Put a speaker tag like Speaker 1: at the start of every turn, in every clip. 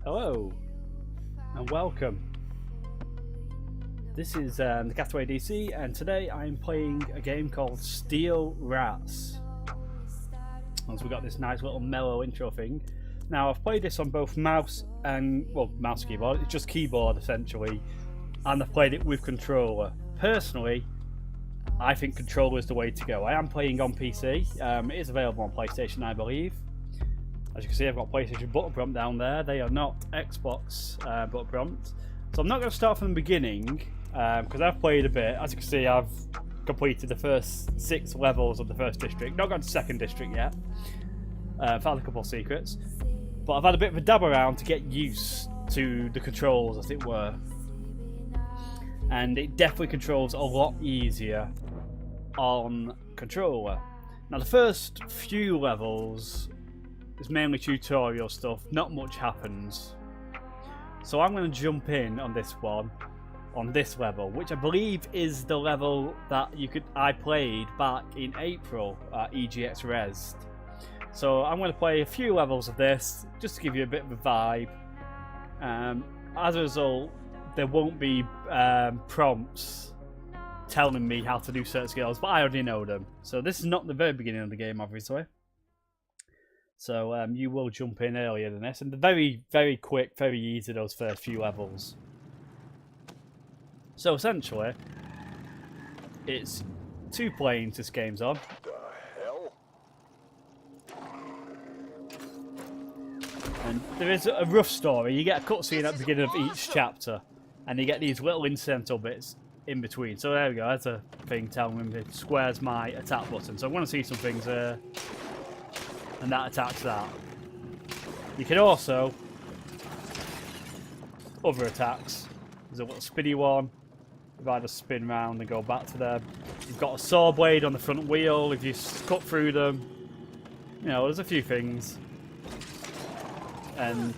Speaker 1: Hello and welcome. This is the CastAway DC, and today I'm playing a game called Steel Rats. Once we got this nice little mellow intro thing. Now I've played this on both mouse and mouse keyboard. It's just keyboard essentially, and I've played it with controller. Personally, I think controller is the way to go. I am playing on PC. It is available on PlayStation, I believe. As you can see, I've got PlayStation button prompt down there. They are not Xbox button prompt. So I'm not going to start from the beginning because I've played a bit. As you can see, I've completed the first 6 levels of the first district. Not got to second district yet. Found a couple of secrets. But I've had a bit of a dab around to get used to the controls, as it were. And it definitely controls a lot easier on controller. Now the first few levels is mainly tutorial stuff, not much happens. So I'm going to jump in on this one, on this level, which I believe is the level that I played back in April at EGX Res. So I'm going to play a few levels of this, just to give you a bit of a vibe. As a result, there won't be prompts telling me how to do certain skills, but I already know them. So this is not the very beginning of the game, obviously. So you will jump in earlier than this, and very, very quick, very easy those first few levels. So essentially, it's 2 planes this game's on.
Speaker 2: The hell?
Speaker 1: And there is a rough story. You get a cutscene at the beginning of each chapter, and you get these little incidental bits in between. So there we go, that's a thing telling me it squares my attack button. So I want to see some things there. And that attacks that. You can also other attacks. There's a little spinny one. If I just spin round and go back to them. You've got a saw blade on the front wheel if you cut through them. You know, there's a few things. And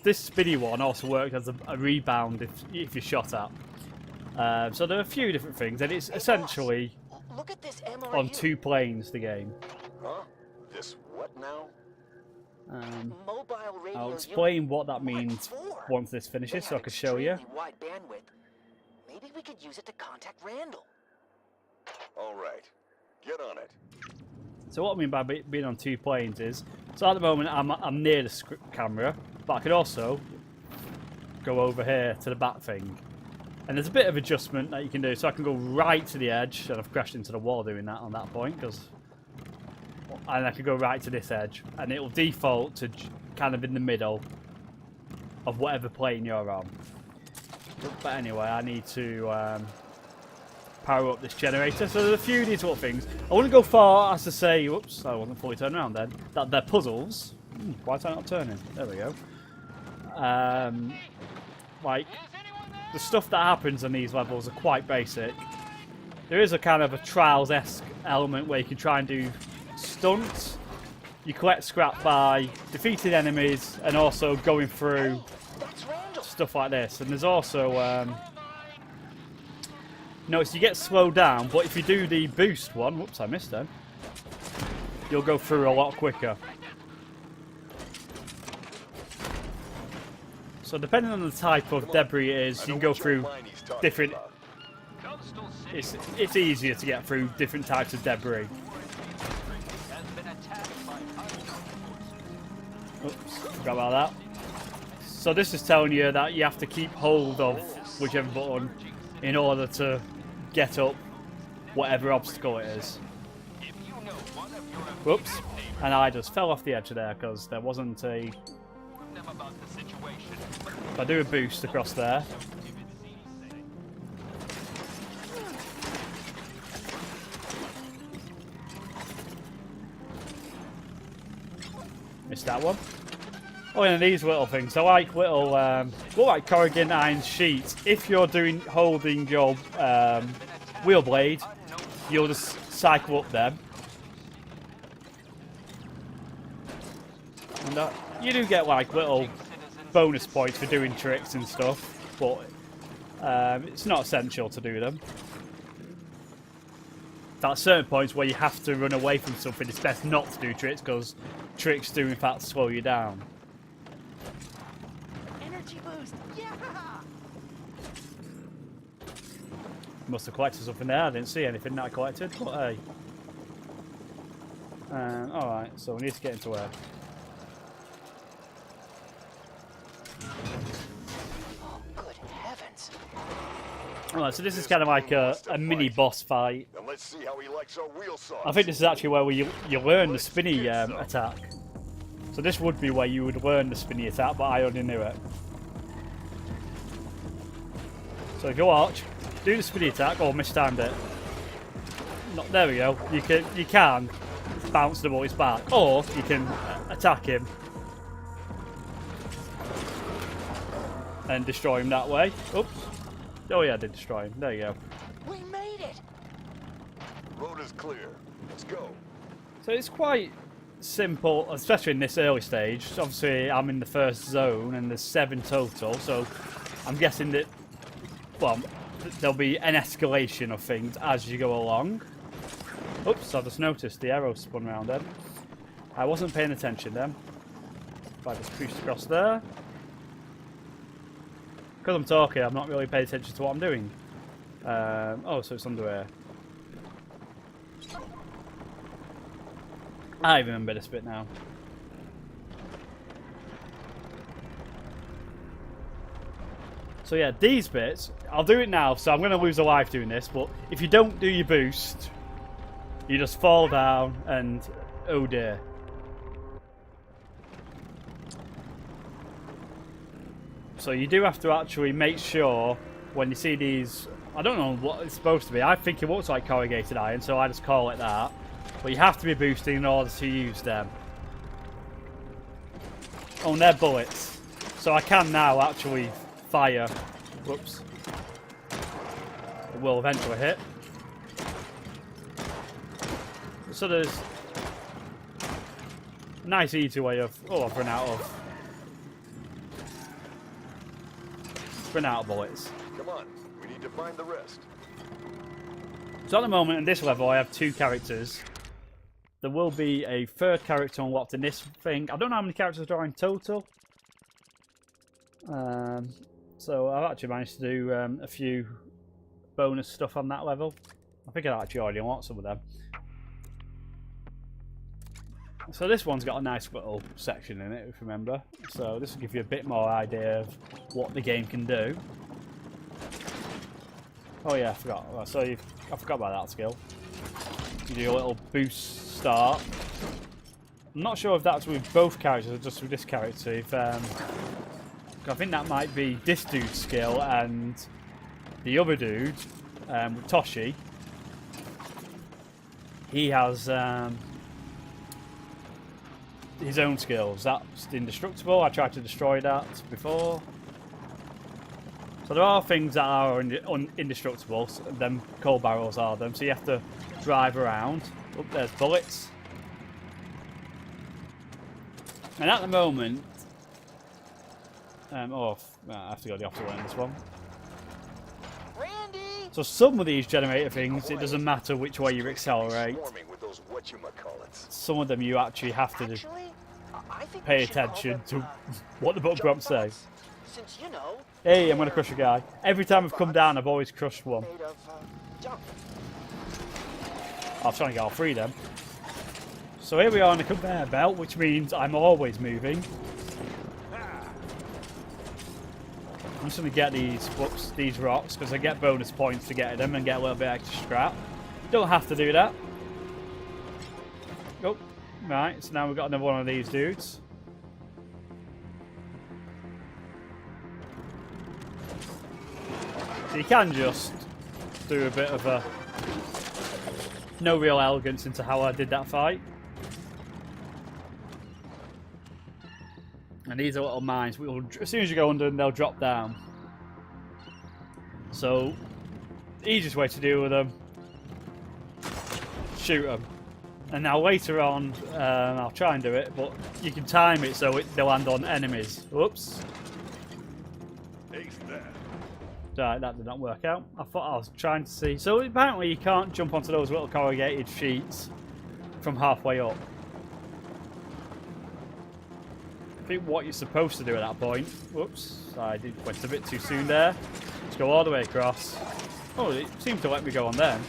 Speaker 1: this spinny one also works as a rebound if you're shot at. So there are a few different things, and it's essentially
Speaker 2: Look at this ammo
Speaker 1: on
Speaker 2: right
Speaker 1: 2 planes, the game.
Speaker 2: Huh? This what now?
Speaker 3: Mobile radio
Speaker 1: I'll explain what that means
Speaker 2: for?
Speaker 1: once this finishes, so I can show you.
Speaker 3: extremely wide bandwidth. Maybe we could use it to contact Randall.
Speaker 2: All right, get on it.
Speaker 1: So what I mean by being on 2 planes is, so at the moment I'm near the camera, but I could also go over here to the back thing. And there's a bit of adjustment that you can do, so I can go right to the edge, and I've crashed into the wall doing that on that point, and I can go right to this edge, and it will default to kind of in the middle of whatever plane you're on. But anyway, I need to power up this generator. So there's a few of these little things. I wouldn't go far as to say, whoops, I wasn't fully turned around then, that they're puzzles. Why is that not turning? There we go. Like, the stuff that happens in these levels are quite basic. There is a kind of a Trials-esque element where you can try and do stunts. You collect scrap by defeating enemies and also going through stuff like this. And there's also notice you get slowed down, but if you do the boost one, whoops, I missed them, you'll go through a lot quicker. So depending on the type of debris it is, you can go through different. It's easier to get through different types of debris. Oops, forgot about that. So this is telling you that you have to keep hold of whichever button in order to get up whatever obstacle it is. Whoops, and I just fell off the edge of there because there wasn't a... If I do a boost across there, Missed that one. Oh, and these little things. I like little, look like corrugated iron sheets. If you're holding your wheel blade, you'll just cycle up them. And you do get like little bonus points for doing tricks and stuff, but it's not essential to do them. At certain points where you have to run away from something, it's best not to do tricks because tricks do in fact slow you down.
Speaker 3: Energy boost. Yeah.
Speaker 1: Must have collected something there. I didn't see anything that I collected, but hey. Alright, so we need to get into where?
Speaker 3: Oh, good heavens.
Speaker 1: Alright, so this is kind of like a mini boss fight.
Speaker 2: Now let's see how he likes our wheel saws.
Speaker 1: I think this is actually where you learn the spinny attack. So this would be where you would learn the spinny attack, but I already knew it. So if you watch, do the spinny attack. Oh, mistimed it. There we go. You can bounce the bullets back, or you can attack him and destroy him that way. Oops. Oh yeah, I did destroy him. There you go.
Speaker 3: We made it.
Speaker 2: Road is clear. Let's go.
Speaker 1: So it's quite simple, especially in this early stage. Obviously, I'm in the first zone, and there's 7 total. So I'm guessing that, well, there'll be an escalation of things as you go along. Oops, I just noticed the arrow spun around then. I wasn't paying attention then. If I just pushed across there. Because I'm talking, I'm not really paying attention to what I'm doing. Oh, so it's under here. I remember this bit now. So yeah, these bits, I'll do it now, so I'm going to lose a life doing this, but if you don't do your boost, you just fall down and oh dear. So you do have to actually make sure when you see these, I don't know what it's supposed to be, I think it looks like corrugated iron, so I just call it that. But you have to be boosting in order to use them. Oh, and they're bullets. So I can now actually fire. Whoops. It will eventually hit. So there's a nice easy way of... Oh, I've run out of bullets.
Speaker 2: Come on. We need to find the rest.
Speaker 1: So at the moment in this level I have 2 characters. There will be a 3rd character unlocked in this thing. I don't know how many characters there are in total. So I've actually managed to do a few bonus stuff on that level. I think I actually already unlocked some of them. So this one's got a nice little section in it, if you remember. So this will give you a bit more idea of what the game can do. Oh yeah, I forgot. So I forgot about that skill. You do a little boost start. I'm not sure if that's with both characters or just with this character. If I think that might be this dude's skill and the other dude, with Toshi. He has his own skills. That's indestructible. I tried to destroy that before. So there are things that are indestructible. So them coal barrels are them. So you have to drive around. Oh, there's bullets. And at the moment, I have to go the opposite way on this one.
Speaker 3: Randy.
Speaker 1: So some of these generator things, it doesn't matter which way you accelerate.
Speaker 2: Swarming with those whatchamacallits.
Speaker 1: Some of them you actually have to
Speaker 3: Actually, I think
Speaker 1: pay
Speaker 3: we should call
Speaker 1: attention
Speaker 3: them,
Speaker 1: to what the book grumps say.
Speaker 3: Since you know.
Speaker 1: Hey, I'm gonna crush a guy. Every time I've come down, I've always crushed one.
Speaker 3: Made of junk.
Speaker 1: I was trying to get all 3 of them. So here we are on the conveyor belt, which means I'm always moving. I'm just going to get these rocks, because I get bonus points for getting them and get a little bit extra scrap. Don't have to do that. Oh, right, so now we've got another one of these dudes. So you can just do a bit of a no real elegance into how I did that fight. And these are little mines. As soon as you go under them, they'll drop down. So, the easiest way to deal with them, shoot them. And now later on, I'll try and do it, but you can time it so they'll land on enemies. Whoops.
Speaker 2: Ace that.
Speaker 1: Right, that did not work out. I thought I was trying to see. So apparently you can't jump onto those little corrugated sheets from halfway up. I think what you're supposed to do at that point... Whoops, I went a bit too soon there. Let's go all the way across. Oh, it seemed to let me go on them.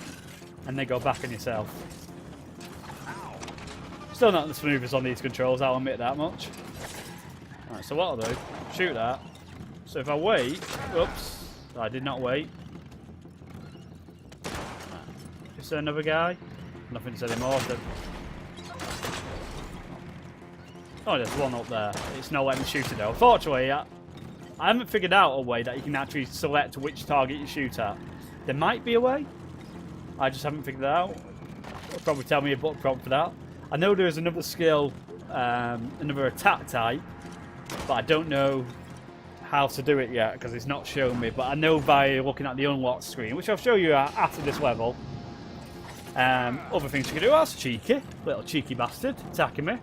Speaker 1: And then go back on yourself. Still not the smoothest on these controls, I'll admit that much. Alright, so what I'll do, shoot that. So if I wait... Oops, I did not wait. Is there another guy? Nothing to say anymore. Oh, there's one up there. It's not letting me shoot it though. Fortunately, I haven't figured out a way that you can actually select which target you shoot at. There might be a way. I just haven't figured it out. It'll probably tell me a book prompt for that. I know there's another skill, another attack type, but I don't know how to do it yet because it's not showing me. But I know by looking at the unlock screen, which I'll show you after this level, other things you can do. Oh, that's cheeky. Little cheeky bastard attacking me.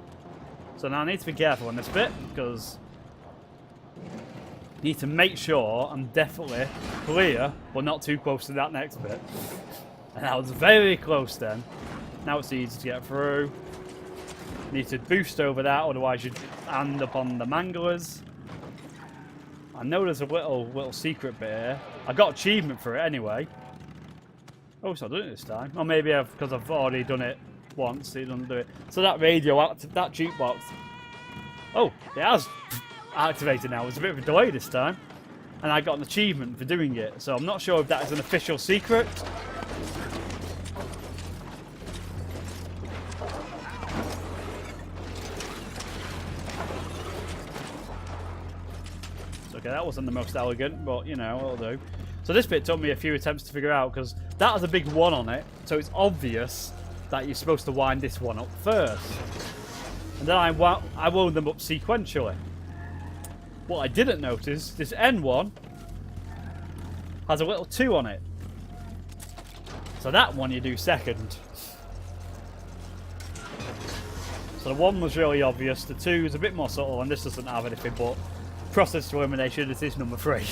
Speaker 1: So now I need to be careful on this bit because I need to make sure I'm definitely clear, but not too close to that next bit. And I was very close then. Now it's easy to get through. Need to boost over that, otherwise you'd end up on the manglers. I know there's a little secret bit here. I got achievement for it anyway. Oh, it's not doing it this time. Or maybe because I've already done it once, it doesn't do it. So that radio, that jukebox. Oh, it has activated now. It's a bit of a delay this time. And I got an achievement for doing it. So I'm not sure if that is an official secret. Okay, that wasn't the most elegant, but you know, it'll do. So this bit took me a few attempts to figure out because that has a big one on it, so it's obvious that you're supposed to wind this one up first. And then I wound them up sequentially. What I didn't notice, this N one has a little 2 on it. So that one you do second. So the 1 was really obvious, the 2 is a bit more subtle, and this doesn't have anything but process elimination. It is number 3.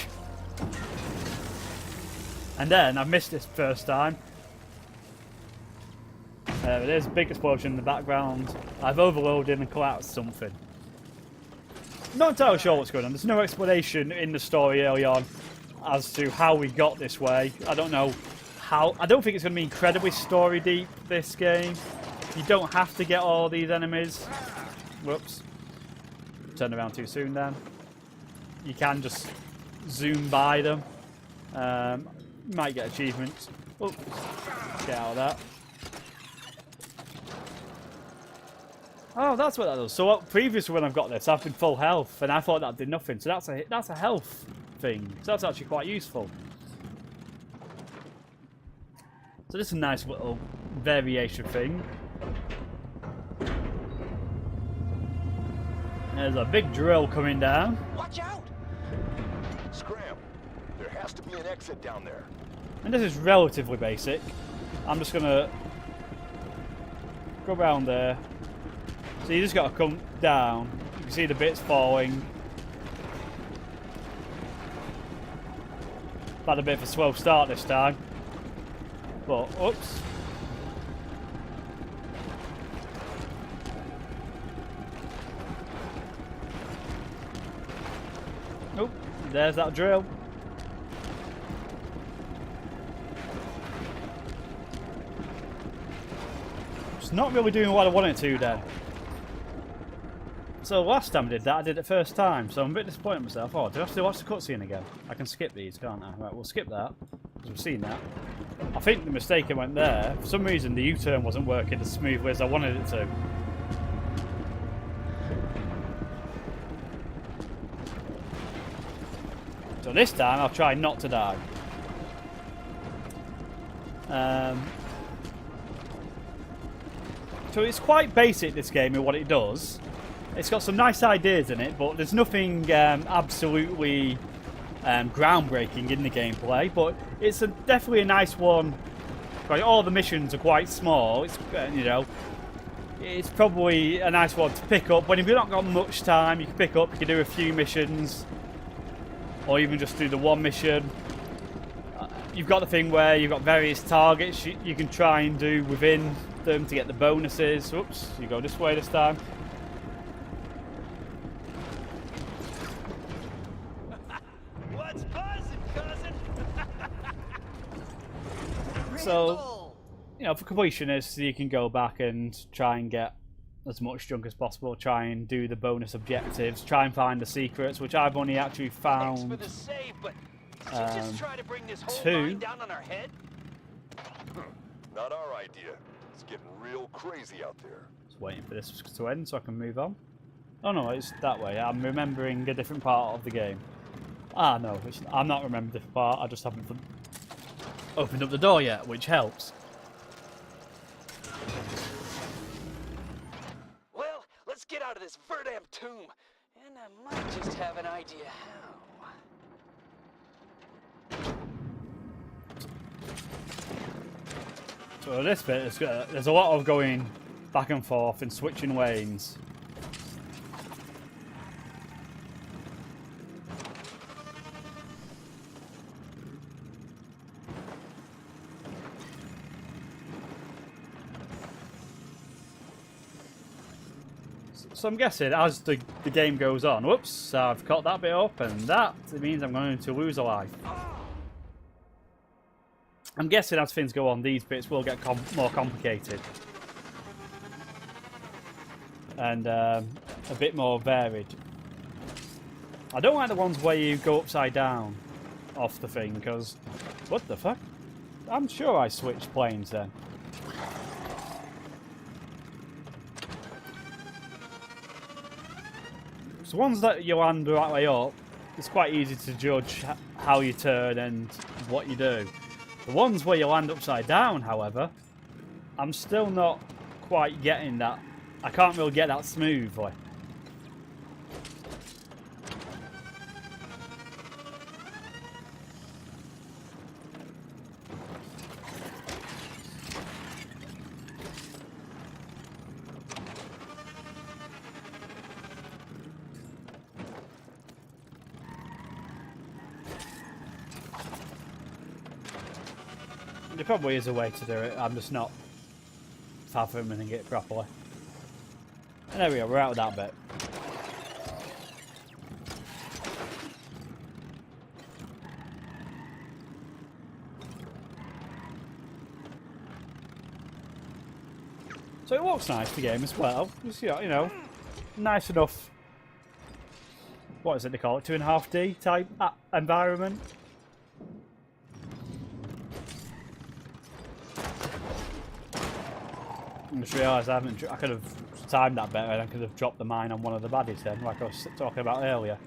Speaker 1: And then I missed this first time. There's a big explosion in the background. I've overloaded and collapsed something. Not entirely sure what's going on. There's no explanation in the story early on as to how we got this way. I don't know how. I don't think it's going to be incredibly story deep, this game. You don't have to get all these enemies. Whoops. Turned around too soon then. You can just zoom by them. You might get achievements. Oh, get out of that. Oh, that's what that does. So previously when I've got this, I've been full health, and I thought that did nothing. So that's a health thing. So that's actually quite useful. So this is a nice little variation thing. There's a big drill coming down.
Speaker 3: Watch out!
Speaker 2: Scram. There has to be an exit down there.
Speaker 1: And this is relatively basic. I'm just gonna go around there. So you just gotta come down. You can see the bits falling. Had a bit of a slow start this time. But, oops. Oh, there's that drill. It's not really doing what I wanted to then. So last time I did that, I did it first time, so I'm a bit disappointed in myself. Oh, do I have to watch the cutscene again? I can skip these, can't I? Right, we'll skip that, because we've seen that. I think the mistake I went there, for some reason the U-turn wasn't working as smoothly as I wanted it to. So this time I'll try not to die. So it's quite basic, this game, in what it does. It's got some nice ideas in it, but there's nothing absolutely groundbreaking in the gameplay. But it's definitely a nice one. Like, all the missions are quite small. It's you know, it's probably a nice one to pick up. But if you've not got much time, you can pick up. You can do a few missions, or even just do the one mission. You've got the thing where you've got various targets you can try and do within them to get the bonuses. Oops, you go this way this time.
Speaker 4: What's buzzing, cousin?
Speaker 1: So, you know, for completionists, you can go back and try and get as much junk as possible. Try and do the bonus objectives. Try and find the secrets, which I've only actually
Speaker 4: Thanks for
Speaker 1: found
Speaker 4: the save, but did you just try to bring this whole
Speaker 1: 2.
Speaker 4: line down on our head?
Speaker 2: Not our idea. It's getting real crazy out there.
Speaker 1: Just waiting for this to end so I can move on. Oh no, it's that way. I'm remembering a different part of the game. Ah no, I'm not remembering the different part. I just haven't opened up the door yet, which helps.
Speaker 4: Well, let's get out of this verdamn tomb. And I might just have an idea how.
Speaker 1: So this bit, there's a lot of going back and forth and switching lanes. So I'm guessing as the game goes on, whoops, I've caught that bit up, and that means I'm going to lose a life. I'm guessing as things go on, these bits will get more complicated. And a bit more varied. I don't like the ones where you go upside down off the thing, because... What the fuck? I'm sure I switched planes then. So ones that you land the right way up, it's quite easy to judge how you turn and what you do. The ones where you land upside down, however, I'm still not quite getting that. I can't really get that smoothly. There probably is a way to do it, I'm just not fathoming it properly. And there we go, we're out of that bit. So it looks nice, the game as well. It's, you know, nice enough. What is it they call it? 2.5D type environment. I just realised I could have timed that better and I could have dropped the mine on one of the baddies then, like I was talking about earlier.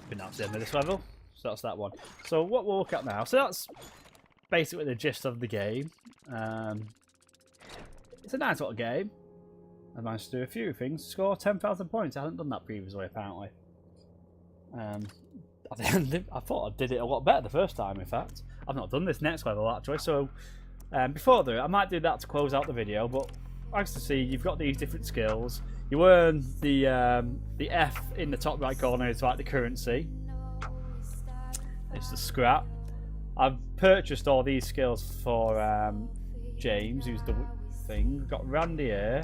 Speaker 1: But that's the end of this level, so that's that one. So what we'll look at now, so that's basically the gist of the game. It's a nice little game. I managed to do a few things. Score 10,000 points. I hadn't done that previously, apparently. I thought I did it a lot better the first time, in fact. I've not done this next level, actually. So, before I do it, I might do that to close out the video. But, as to see, you've got these different skills. You earn the F in the top right corner is like the currency. It's the scrap. I've purchased all these skills for James, who's the thing. We've got Randy here.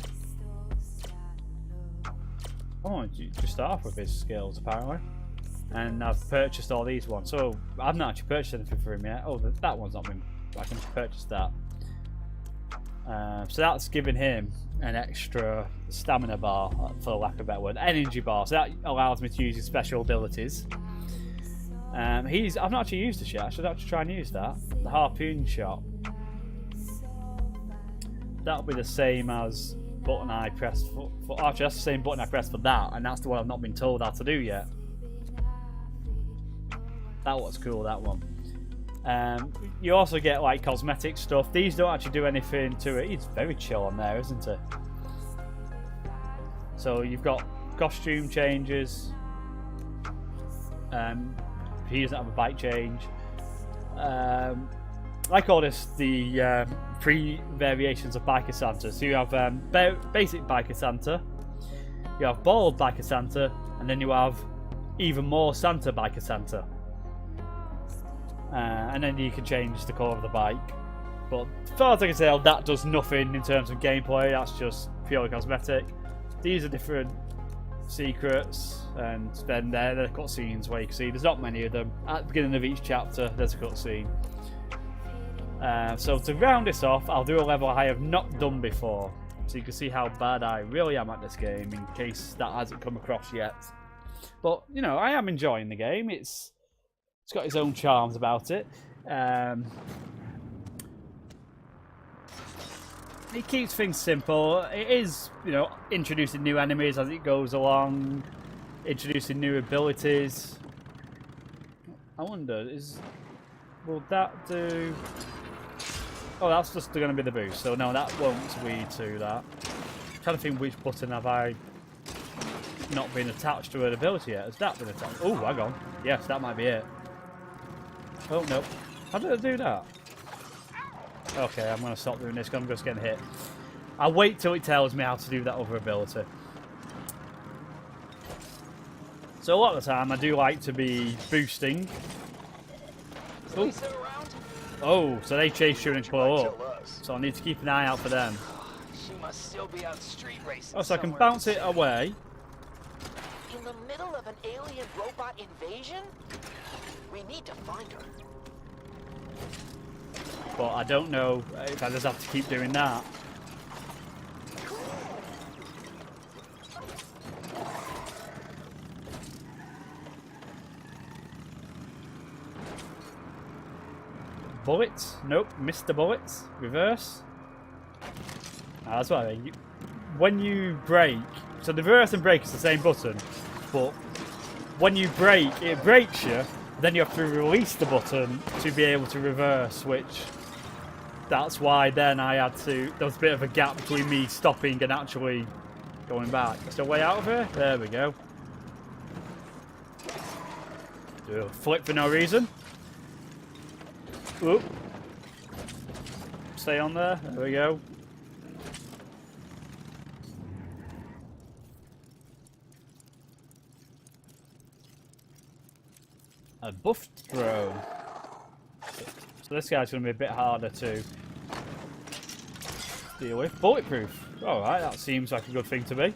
Speaker 1: Oh, you just start off with his skills apparently. And I've purchased all these ones. So I've not actually purchased anything for him yet. Oh, that one's not been. I can purchase that. So that's giving him an extra stamina bar, for lack of a better word, energy bar. So that allows me to use his special abilities. I've not actually used this yet. I should actually try and use that. The harpoon shot. That'll be the same as button I pressed for actually that's the same button I pressed for that, and that's the one I've not been told how to do yet. That was cool, that one. You also get like cosmetic stuff. These don't actually do anything to it. It's very chill on there, isn't it? So you've got costume changes. He doesn't have a bike change. I call this the three variations of Biker Santa. So you have basic Biker Santa, you have bald Biker Santa, and then you have even more Santa Biker Santa. And then you can change the colour of the bike. But as far as I can tell, that does nothing in terms of gameplay. That's just purely cosmetic. These are different secrets, and then there are the cutscenes where you can see there's not many of them. At the beginning of each chapter, there's a cutscene. So to round this off, I'll do a level I have not done before, so you can see how bad I really am at this game, in case that hasn't come across yet. But you know, I am enjoying the game. It's got its own charms about it. It keeps things simple. It is, you know, introducing new enemies as it goes along, introducing new abilities. I wonder, will that do? Oh, that's just going to be the boost. So no, that won't lead to that. I'm trying to think which button have I not been attached to an ability yet. Has that been attached? Oh, hang on. Yes, that might be it. Oh no! How did I do that? Okay, I'm going to stop doing this because I'm just getting hit. I'll wait till it tells me how to do that other ability. So a lot of the time I do like to be boosting. Ooh. Oh, so they chase you and blow up. So I need to keep an eye out for them.
Speaker 4: She must still be out street racing.
Speaker 1: Oh, so I can bounce it away.
Speaker 3: In the middle of an alien robot invasion? We need to find her.
Speaker 1: But I don't know if I just have to keep doing that. Bullets? Nope, missed the bullets. Reverse. That's what I mean. When you brake, so the reverse and brake is the same button, but when you brake, it brakes you, then you have to release the button to be able to reverse, which that's why then I had to, there was a bit of a gap between me stopping and actually going back. Is there a way out of here? There we go. Do a flip for no reason. Oop. Stay on there. There we go. A buff throw. So this guy's going to be a bit harder to deal with. Bulletproof. Alright, that seems like a good thing to be.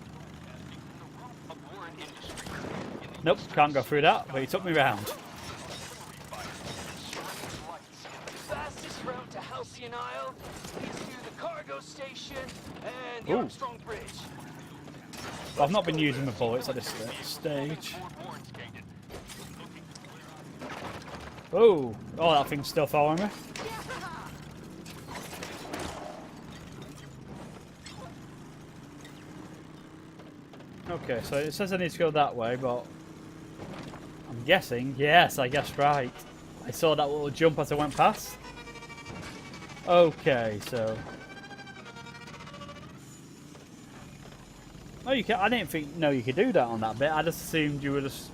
Speaker 1: Nope, can't go through that, but he took me round.
Speaker 4: Fastest route to Halcyon Isle is through the cargo station and the
Speaker 1: Ooh.
Speaker 4: Armstrong Bridge.
Speaker 1: Well, I've not been using the bullets at this stage. Oh, that thing's still following me. Okay, so it says I need to go that way, but I'm guessing, yes, I guessed right. I saw that little jump as I went past. Okay, so... Oh, you can. I didn't know you could do that on that bit. I just assumed you were just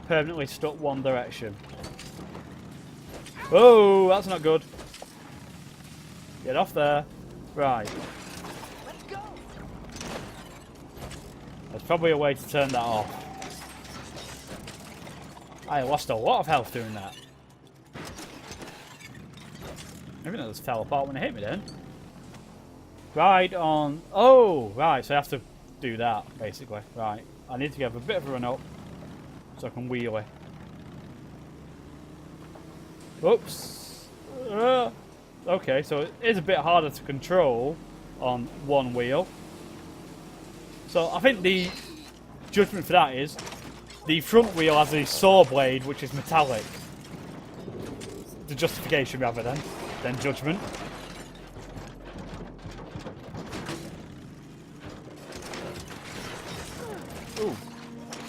Speaker 1: permanently stuck one direction. Oh, that's not good. Get off there. Right.
Speaker 3: Let's go.
Speaker 1: There's probably a way to turn that off. I lost a lot of health doing that. Maybe that just fell apart when it hit me then. Right on. Oh, right. So I have to do that, basically. Right. I need to give a bit of a run up so I can wheel it. Oops. Okay, so it is a bit harder to control on one wheel. So I think the judgment for that is the front wheel has a saw blade which is metallic. The justification rather than judgment.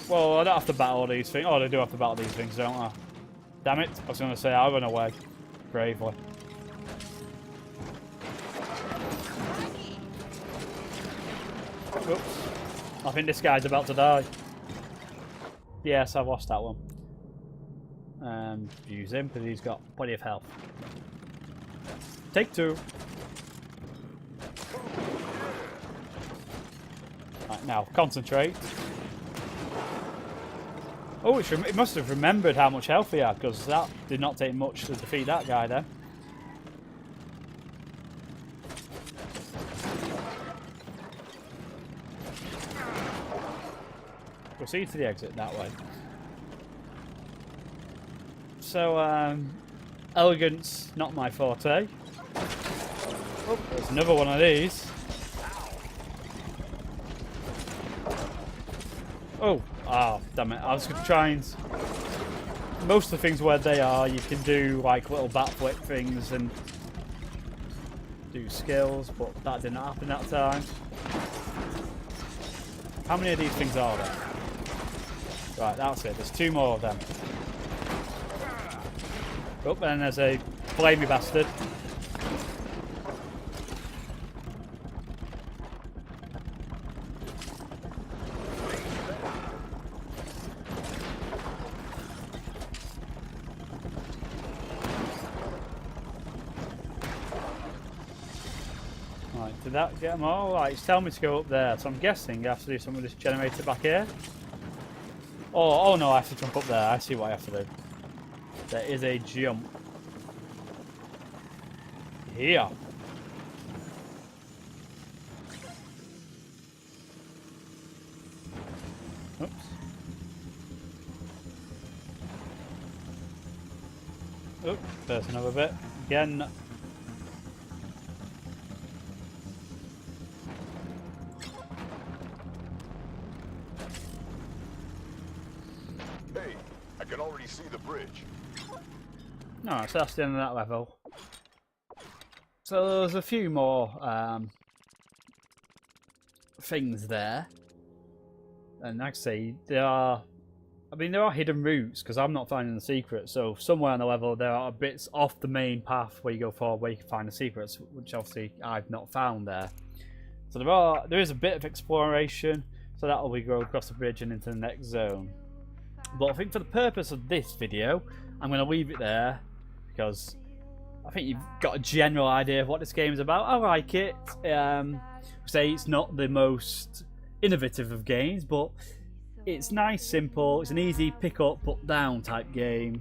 Speaker 1: Well, I don't have to battle all these things. Oh, I do have to battle these things, don't I? Damn it. I was going to say I'll run away. Bravely. Oops. I think this guy's about to die. Yes, I've lost that one. Use him because he's got plenty of health. Take two. Right, now, concentrate. Oh, it must have remembered how much health he had, because that did not take much to defeat that guy then. Proceed to the exit that way. So, elegance, not my forte. Oh, there's another one of these. Oh, damn it. I was going to try and... Most of the things where they are, you can do like little backflip things and do skills, but that didn't happen that time. How many of these things are there? Right, that's it. There's two more of them. Oh, and then there's a flamey bastard. Right, did that get them all? Right, it's telling me to go up there, so I'm guessing I have to do something with this generator back here. Oh no, I have to jump up there. I see what I have to do. There is a jump. Here. Oops. Oh, there's another bit. Again.
Speaker 2: Hey, I can already see the bridge.
Speaker 1: Alright, so that's the end of that level. So there's a few more things there. And like I say, there are hidden routes because I'm not finding the secrets. So somewhere on the level there are bits off the main path where you go forward where you can find the secrets, which obviously I've not found there. So there is a bit of exploration, so that'll be go across the bridge and into the next zone. But I think for the purpose of this video, I'm going to leave it there because I think you've got a general idea of what this game is about. I like it. Say it's not the most innovative of games, but it's nice, simple. It's an easy pick up, put down type game.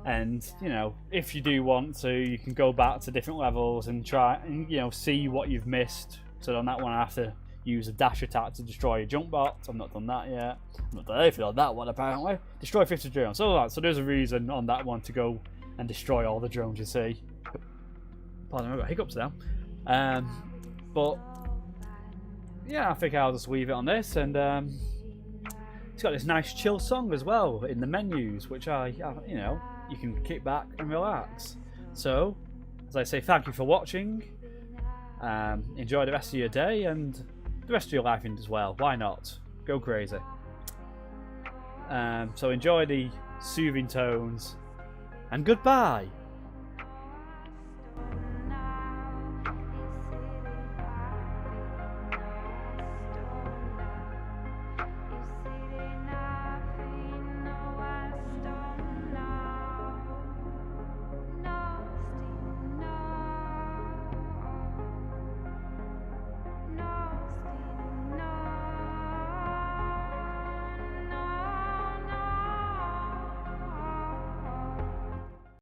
Speaker 1: And you know, if you do want to, you can go back to different levels and try and see what you've missed. So on that one, I have to use a dash attack to destroy a jump box. I've not done that yet. I've not done anything on that one apparently. Destroy 50 drones. So there's a reason on that one to go and destroy all the drones you see. Pardon, I've got hiccups now. But yeah, I think I'll just leave it on this. And it's got this nice chill song as well in the menus, which you can kick back and relax. So, as I say, thank you for watching. Enjoy the rest of your day and the rest of your life as well. Why not? Go crazy. So enjoy the soothing tones and goodbye.